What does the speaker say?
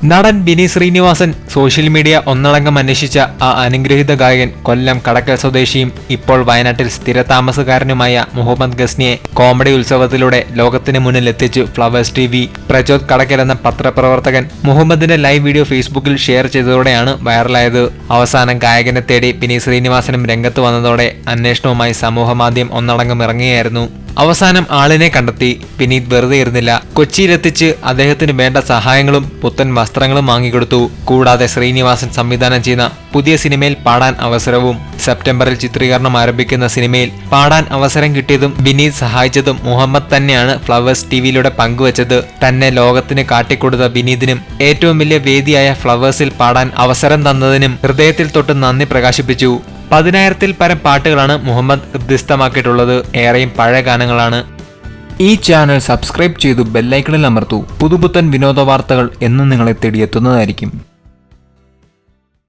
നടൻ Vineeth Sreenivasan social media ഒന്നടങ്കം അന്വേഷിച്ച ആ അനുഗ്രഹീത ഗായകൻ കൊല്ലം കടക്കൽ സ്വദേശിയും ഇപ്പോൾ വയനാട്ടിൽ സ്ഥിരതാമസക്കാരനുമായ മുഹമ്മദ് ഗസ്നിയെ കോമഡി ഉത്സവത്തിലൂടെ ലോകത്തിന് മുന്നിൽ എത്തിച്ചു ഫ്ലവേഴ്സ് TV. പ്രചോദ് കടക്കൽ എന്ന പത്രപ്രവർത്തകൻ മുഹമ്മദിന്റെ ലൈവ് വീഡിയോ ഫേസ്ബുക്കിൽ ഷെയർ ചെയ്തതോടെയാണ് വൈറലായത്. അവസാനം ഗായകനെ തേടി വിനീത് ശ്രീനിവാസനും രംഗത്ത് വന്നതോടെ അന്വേഷണവുമായി സമൂഹമാധ്യമം ഒന്നടങ്കം ഇറങ്ങിയായിരുന്നു. അവസാനം ആളിനെ കണ്ടെത്തി. വിനീത് വെറുതെ ഇരുന്നില്ല. കൊച്ചിയിലെത്തിച്ച് അദ്ദേഹത്തിന് വേണ്ട സഹായങ്ങളും പുത്തൻ വസ്ത്രങ്ങളും വാങ്ങിക്കൊടുത്തു. കൂടാതെ ശ്രീനിവാസൻ സംവിധാനം ചെയ്യുന്ന പുതിയ സിനിമയിൽ പാടാൻ അവസരവും. സെപ്റ്റംബറിൽ ചിത്രീകരണം ആരംഭിക്കുന്ന സിനിമയിൽ പാടാൻ അവസരം കിട്ടിയതും വിനീത് സഹായിച്ചതും മുഹമ്മദ് തന്നെയാണ് ഫ്ലവേഴ്സ് TVയിലൂടെ പങ്കുവച്ചത്. തന്നെ ലോകത്തിന് കാട്ടിക്കൊടുത്ത വിനീതിനും ഏറ്റവും വലിയ വേദിയായ ഫ്ലവേഴ്സിൽ പാടാൻ അവസരം തന്നതിനും ഹൃദയത്തിൽ തൊട്ട് നന്ദി പ്രകാശിപ്പിച്ചു. 10,000-ൽ പരം പാട്ടുകളാണ് മുഹമ്മദ് ഹൃദിസ്ഥമാക്കിയിട്ടുള്ളത്. ഏറെയും പഴയ ഗാനങ്ങളാണ്. ഈ ചാനൽ സബ്സ്ക്രൈബ് ചെയ്തു ബെല്ലൈക്കണിൽ അമർത്തൂ. പുതുപുത്തൻ വിനോദ വാർത്തകൾ എന്നും നിങ്ങളെ തേടിയെത്തുന്നതായിരിക്കും.